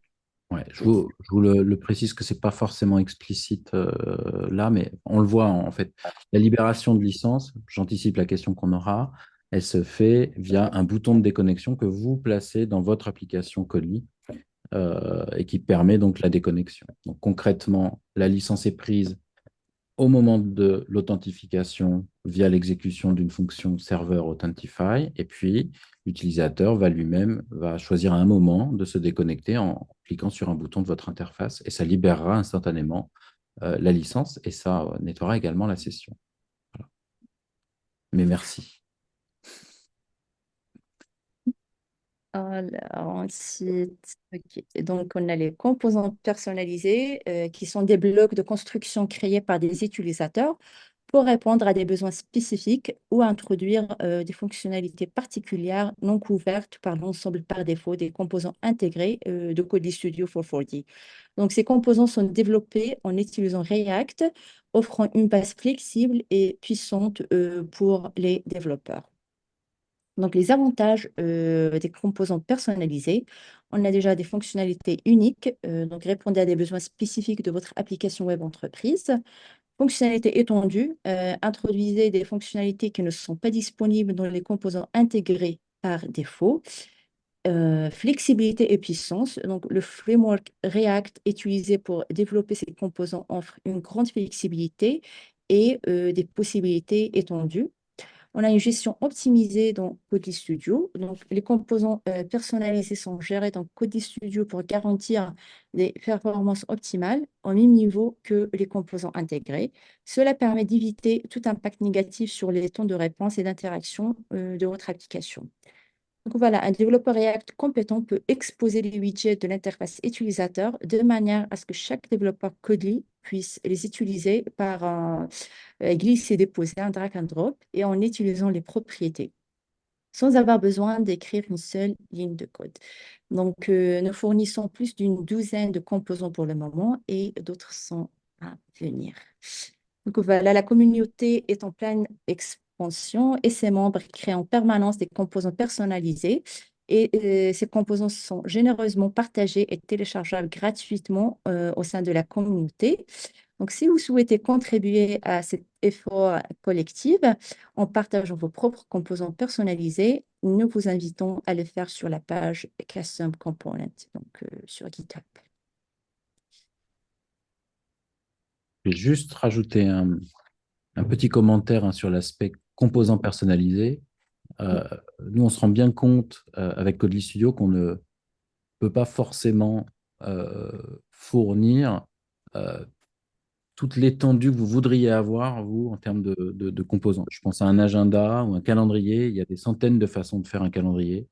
Ouais, je vous le précise que ce n'est pas forcément explicite là, mais on le voit en fait. La libération de licence, j'anticipe la question qu'on aura, elle se fait via un bouton de déconnexion que vous placez dans votre application Codely et qui permet donc la déconnexion. Donc concrètement, la licence est prise au moment de l'authentification via l'exécution d'une fonction serveur Authentify, et puis l'utilisateur va lui-même va choisir à un moment de se déconnecter en cliquant sur un bouton de votre interface, et ça libérera instantanément la licence, et ça nettoiera également la session. Voilà. Mais merci. Alors, ensuite, ok. Et donc, on a les composants personnalisés qui sont des blocs de construction créés par des utilisateurs pour répondre à des besoins spécifiques ou introduire des fonctionnalités particulières non couvertes par l'ensemble par défaut des composants intégrés de Kodi Studio 440. Donc, ces composants sont développés en utilisant React, offrant une base flexible et puissante pour les développeurs. Donc, les avantages des composants personnalisés, on a déjà des fonctionnalités uniques, donc répondez à des besoins spécifiques de votre application web entreprise. Fonctionnalités étendues, introduisez des fonctionnalités qui ne sont pas disponibles dans les composants intégrés par défaut. Flexibilité et puissance, donc le framework React utilisé pour développer ces composants offre une grande flexibilité et des possibilités étendues. On a une gestion optimisée dans Kodi Studio. Donc, les composants personnalisés sont gérés dans Kodi Studio pour garantir des performances optimales au même niveau que les composants intégrés. Cela permet d'éviter tout impact négatif sur les temps de réponse et d'interaction de votre application. Donc voilà, un développeur React compétent peut exposer les widgets de l'interface utilisateur de manière à ce que chaque développeur Kotlin puisse les utiliser par glisser, déposer un drag and drop et en utilisant les propriétés sans avoir besoin d'écrire une seule ligne de code. Donc, nous fournissons plus d'une douzaine de composants pour le moment et d'autres sont à venir. Donc voilà, la communauté est en pleine expansion et ses membres créent en permanence des composants personnalisés. Et ces composants sont généreusement partagés et téléchargeables gratuitement au sein de la communauté. Donc, si vous souhaitez contribuer à cet effort collectif en partageant vos propres composants personnalisés, nous vous invitons à le faire sur la page Custom Component, donc sur GitHub. Je vais juste rajouter un petit commentaire sur l'aspect composants personnalisés. Nous, on se rend bien compte avec Codely Studio qu'on ne peut pas forcément fournir toute l'étendue que vous voudriez avoir, vous, en termes de composants. Je pense à un agenda ou un calendrier. Il y a des centaines de façons de faire un calendrier.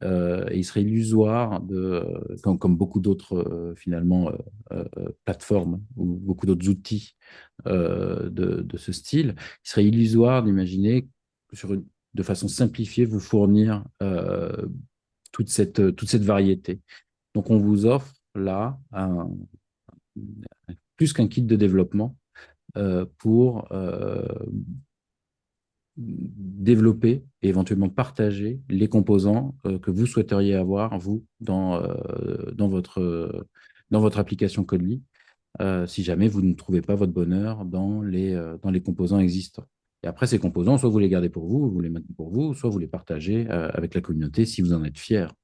Et il serait illusoire, comme beaucoup d'autres, finalement, plateformes ou beaucoup d'autres outils de ce style, il serait illusoire d'imaginer que de façon simplifiée, vous fournir toute cette variété. Donc, on vous offre là plus qu'un kit de développement pour développer et éventuellement partager les composants que vous souhaiteriez avoir, vous, dans votre application Codely, si jamais vous ne trouvez pas votre bonheur dans les composants existants. Et après, ces composants, soit vous les gardez pour vous, vous les maintenez pour vous, soit vous les partagez avec la communauté si vous en êtes fier.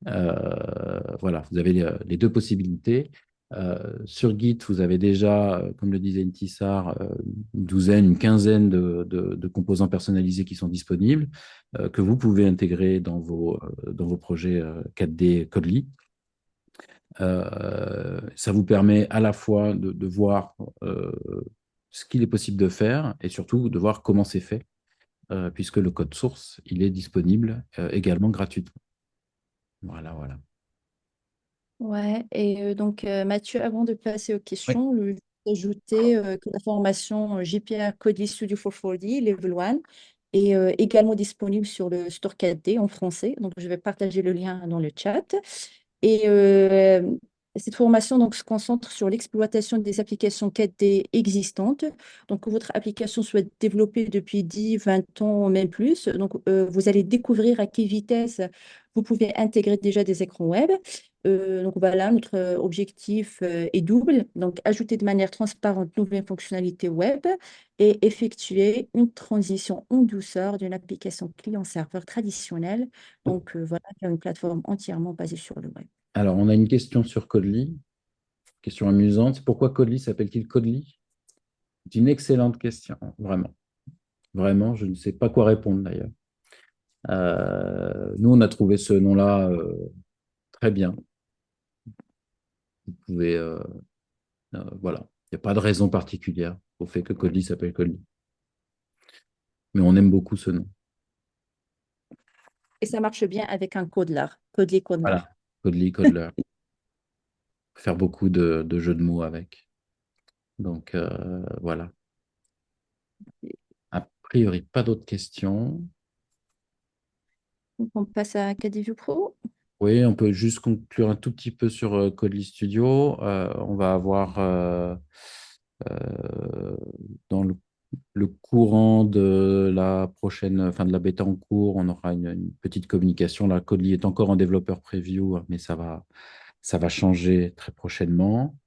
Voilà, vous avez les deux possibilités. Sur Git, vous avez déjà, comme le disait Intissar, une douzaine, une quinzaine de composants personnalisés qui sont disponibles, que vous pouvez intégrer dans vos projets 4D Codely. Ça vous permet à la fois de voir ce qu'il est possible de faire et surtout de voir comment c'est fait, puisque le code source, il est disponible également gratuitement. Voilà, voilà. Ouais, et donc Mathieu, avant de passer aux Oui. questions, je vais ajouter que la formation JPA Codely Studio 440, Level 1, est également disponible sur le Store 4D en français. Donc, je vais partager le lien dans le chat. Et cette formation donc, se concentre sur l'exploitation des applications 4D existantes. Donc, que votre application soit développée depuis 10, 20 ans, même plus. Donc, vous allez découvrir à quelle vitesse vous pouvez intégrer déjà des écrans web. Donc, voilà, notre objectif est double. Donc, ajouter de manière transparente de nouvelles fonctionnalités web et effectuer une transition en douceur d'une application client-serveur traditionnelle. Donc, voilà, vers une plateforme entièrement basée sur le web. Alors, on a une question sur Codely, question amusante. Pourquoi Codely s'appelle-t-il Codely? C'est une excellente question, vraiment. Vraiment, je ne sais pas quoi répondre d'ailleurs. Nous, on a trouvé ce nom-là très bien. Vous pouvez, voilà, il n'y a pas de raison particulière au fait que Codely s'appelle Codely. Mais on aime beaucoup ce nom. Et ça marche bien avec un codelard, Codely Codelard. Voilà, Codely, Codeler. Faire beaucoup de jeux de mots avec. Donc, voilà. A priori, pas d'autres questions. Donc, on passe à KDView Pro. Oui, on peut juste conclure un tout petit peu sur Codely Studio. On va avoir dans le courant de la prochaine, fin de la bêta en cours, on aura une petite communication. La Codely est encore en développeur preview, mais ça va changer très prochainement.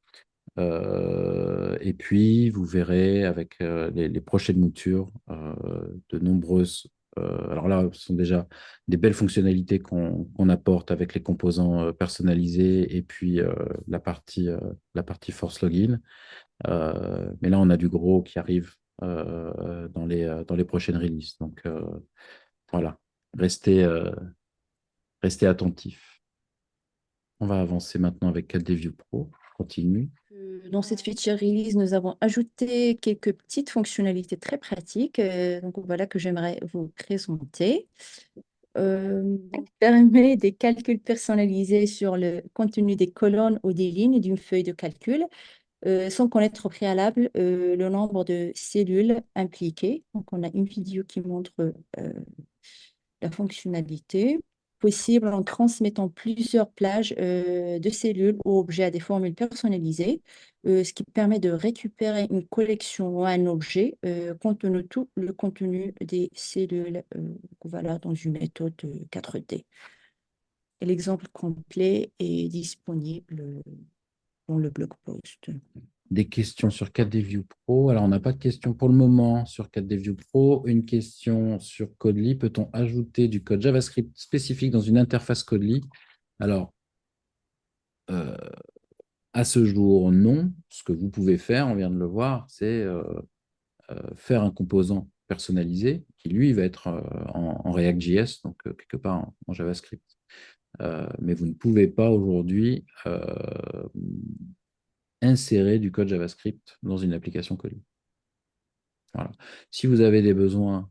Et puis, vous verrez avec les prochaines moutures de nombreuses. Alors là, ce sont déjà des belles fonctionnalités qu'on apporte avec les composants personnalisés et puis la partie Force Login. Mais là, on a du gros qui arrive dans les prochaines releases. Donc voilà, restez, restez attentifs. On va avancer maintenant avec CADView Pro. Je continue. Dans cette feature release, nous avons ajouté quelques petites fonctionnalités très pratiques. Donc voilà que j'aimerais vous présenter. Il permet des calculs personnalisés sur le contenu des colonnes ou des lignes d'une feuille de calcul sans connaître au préalable le nombre de cellules impliquées. Donc on a une vidéo qui montre la fonctionnalité possible en transmettant plusieurs plages de cellules ou objets à des formules personnalisées, ce qui permet de récupérer une collection ou un objet contenant tout le contenu des cellules voilà, dans une méthode 4D. Et l'exemple complet est disponible dans le blog post. Des questions sur 4D Pro. Alors, on n'a pas de questions pour le moment sur 4D Pro. Une question sur Codely. Peut-on ajouter du code JavaScript spécifique dans une interface Codely? Alors, euh, à ce jour, non. Ce que vous pouvez faire, on vient de le voir, c'est faire un composant personnalisé qui, lui, va être en React.js, donc quelque part en JavaScript. Mais vous ne pouvez pas aujourd'hui insérer du code JavaScript dans une application Codely. Voilà. Si vous avez des besoins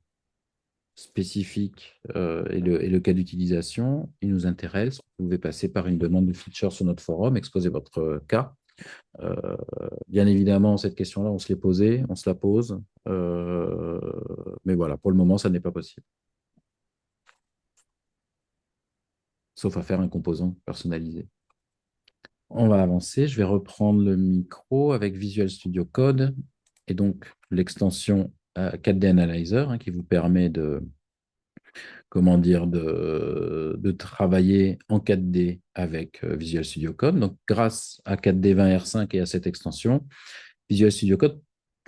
spécifiques et le cas d'utilisation, il nous intéresse. Vous pouvez passer par une demande de feature sur notre forum, exposer votre cas. Euh, Bien évidemment, cette question-là, on se l'est posée, on se la pose. Mais voilà, pour le moment, ça n'est pas possible. Sauf à faire un composant personnalisé. On va avancer. Je vais reprendre le micro avec Visual Studio Code et donc l'extension 4D Analyzer qui vous permet comment dire, de travailler en 4D avec Visual Studio Code. Donc, grâce à 4D 20 R5 et à cette extension, Visual Studio Code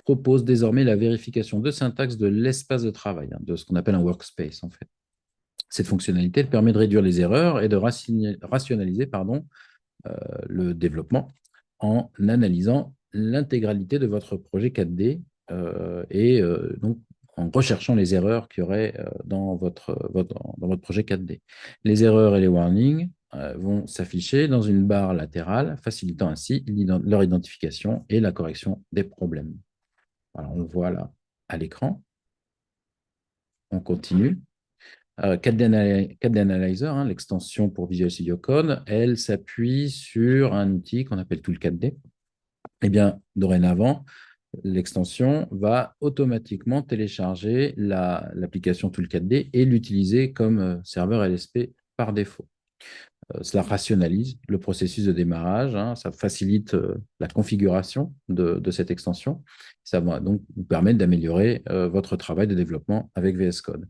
propose désormais la vérification de syntaxe de l'espace de travail, de ce qu'on appelle un workspace en fait. Cette fonctionnalité elle permet de réduire les erreurs et de rationaliser le développement en analysant l'intégralité de votre projet 4D donc en recherchant les erreurs qu'il y aurait dans votre projet 4D. Les erreurs et les warnings vont s'afficher dans une barre latérale, facilitant ainsi leur identification et la correction des problèmes. Voilà, on le voit là à l'écran. On continue. 4D Analyzer, l'extension pour Visual Studio Code, elle s'appuie sur un outil qu'on appelle Tool 4D. Eh bien, dorénavant, l'extension va automatiquement télécharger l'application Tool 4D et l'utiliser comme serveur LSP par défaut. Cela rationalise le processus de démarrage, ça facilite la configuration de cette extension. Ça va donc vous permettre d'améliorer votre travail de développement avec VS Code.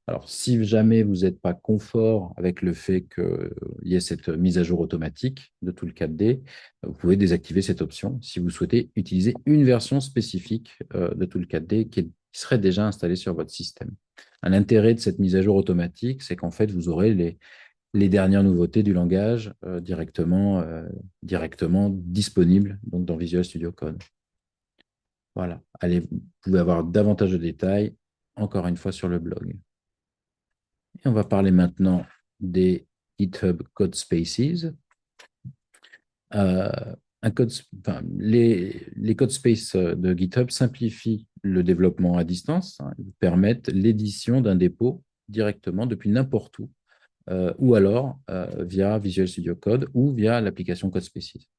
Alors, si jamais vous n'êtes pas confort avec le fait qu'il y ait cette mise à jour automatique de tout le 4D, vous pouvez désactiver cette option si vous souhaitez utiliser une version spécifique de tout le 4D qui serait déjà installée sur votre système. L'intérêt de cette mise à jour automatique, c'est qu'en fait, vous aurez les dernières nouveautés du langage directement disponibles donc, dans Visual Studio Code. Voilà. Allez, vous pouvez avoir davantage de détails, encore une fois, sur le blog. Et on va parler maintenant des GitHub Code Spaces. Euh, les code spaces de GitHub simplifient le développement à distance, hein. Ils permettent l'édition d'un dépôt directement depuis n'importe où, ou alors via Visual Studio Code ou via l'application Code Spaces.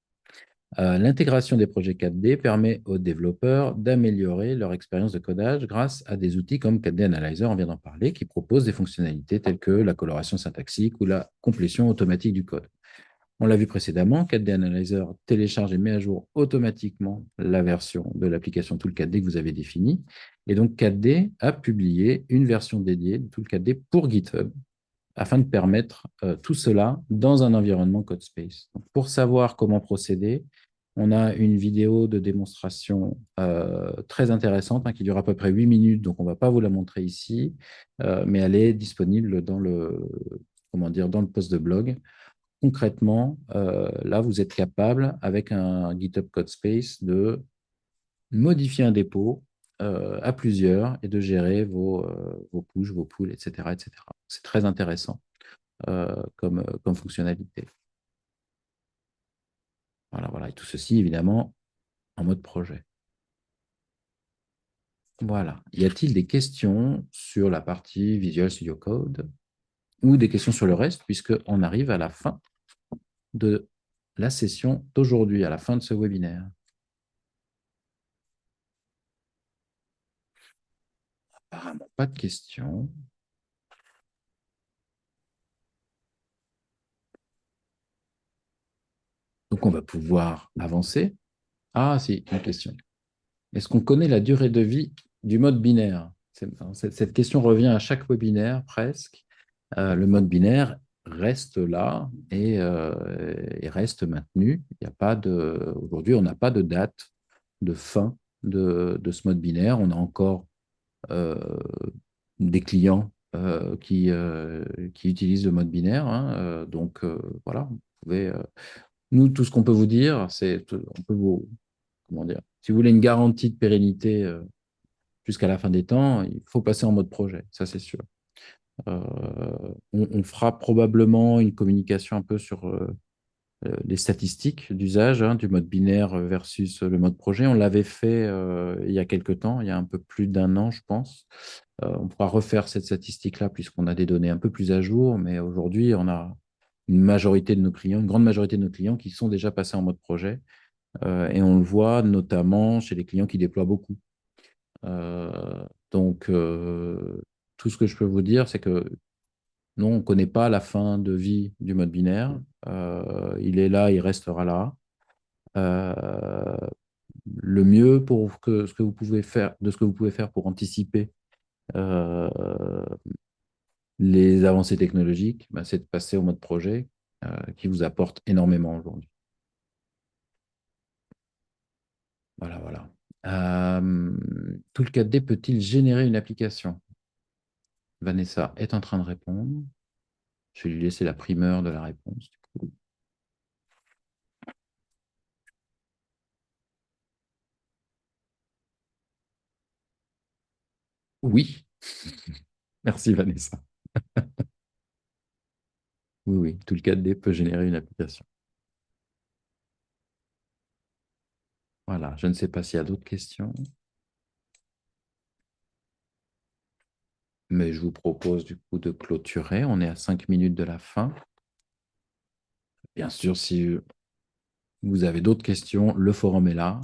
L'intégration des projets 4D permet aux développeurs d'améliorer leur expérience de codage grâce à des outils comme 4D Analyzer, on vient d'en parler, qui proposent des fonctionnalités telles que la coloration syntaxique ou la complétion automatique du code. On l'a vu précédemment, 4D Analyzer télécharge et met à jour automatiquement la version de l'application Tool 4D que vous avez définie. Et donc 4D a publié une version dédiée de Tool 4D pour GitHub afin de permettre tout cela dans un environnement CodeSpace. Donc, pour savoir comment procéder, on a une vidéo de démonstration très intéressante, hein, qui dure à peu près 8 minutes, donc on ne va pas vous la montrer ici, mais elle est disponible dans dans le post de blog. Concrètement, là, vous êtes capable, avec un GitHub Codespace, de modifier un dépôt à plusieurs et de gérer vos pushes, vos pulls, etc., etc. C'est très intéressant comme fonctionnalité. Voilà, voilà. Et tout ceci, évidemment, en mode projet. Voilà. Y a-t-il des questions sur la partie Visual Studio Code ou des questions sur le reste, puisqu'on arrive à la fin de la session d'aujourd'hui, à la fin de ce webinaire? Apparemment, pas de questions. Donc, on va pouvoir avancer. Ah, si, une question. Est-ce qu'on connaît la durée de vie du mode binaire? Cette question revient à chaque webinaire, presque. Le mode binaire reste là et reste maintenu. Il y a pas de, aujourd'hui, on n'a pas de date de fin de ce mode binaire. On a encore euh, des clients qui utilisent le mode binaire, hein. Donc, voilà, vous pouvez, nous, tout ce qu'on peut vous dire, c'est on peut vous, comment dire, si vous voulez une garantie de pérennité jusqu'à la fin des temps, il faut passer en mode projet, ça c'est sûr. Euh, on fera probablement une communication un peu sur les statistiques d'usage, hein, du mode binaire versus le mode projet. On l'avait fait il y a quelque temps, il y a un peu plus d'un an, je pense. On pourra refaire cette statistique-là puisqu'on a des données un peu plus à jour, mais aujourd'hui, on a une majorité de nos clients, une grande majorité de nos clients qui sont déjà passés en mode projet. Et on le voit notamment chez les clients qui déploient beaucoup. Donc, tout ce que je peux vous dire, c'est que non, on ne connaît pas la fin de vie du mode binaire. Il est là, il restera là. Euh, le mieux pour que ce que vous pouvez faire, de ce que vous pouvez faire pour anticiper euh, les avancées technologiques, bah, c'est de passer au mode projet qui vous apporte énormément aujourd'hui. Voilà, voilà. Tool4D peut-il générer une application? Vanessa est en train de répondre. Je vais lui laisser la primeur de la réponse. Oui, merci Vanessa. Oui, oui, Tool4D peut générer une application. Voilà, je ne sais pas s'il y a d'autres questions, mais je vous propose du coup de clôturer. On est à 5 minutes de la fin. Bien sûr, si vous avez d'autres questions, le forum est là.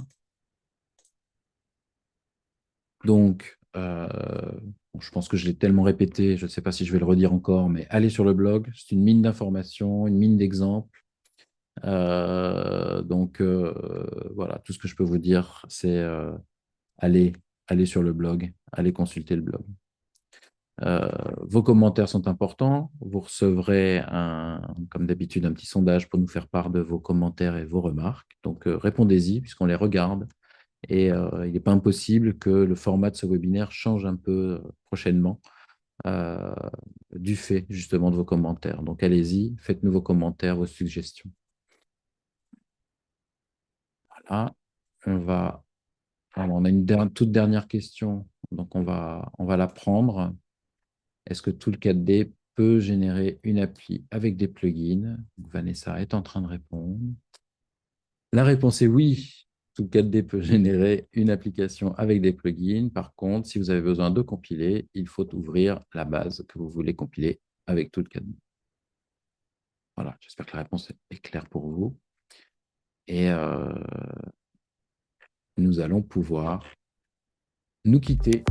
Donc, bon, je pense que je l'ai tellement répété, je ne sais pas si je vais le redire encore, mais allez sur le blog, c'est une mine d'informations, une mine d'exemples. Voilà, tout ce que je peux vous dire, c'est allez, allez sur le blog, allez consulter le blog. Vos commentaires sont importants. Vous recevrez, comme d'habitude, un petit sondage pour nous faire part de vos commentaires et vos remarques. Donc, répondez-y puisqu'on les regarde. Et il n'est pas impossible que le format de ce webinaire change un peu prochainement euh, du fait justement de vos commentaires. Donc, allez-y, faites-nous vos commentaires, vos suggestions. Voilà, on va Alors, on a une toute dernière question, donc on va la prendre. Est-ce que Tool4D peut générer une appli avec des plugins? Vanessa est en train de répondre. La réponse est oui. Tool4D peut générer une application avec des plugins. Par contre, si vous avez besoin de compiler, il faut ouvrir la base que vous voulez compiler avec Tool4D. Voilà, j'espère que la réponse est claire pour vous. Et nous allons pouvoir nous quitter.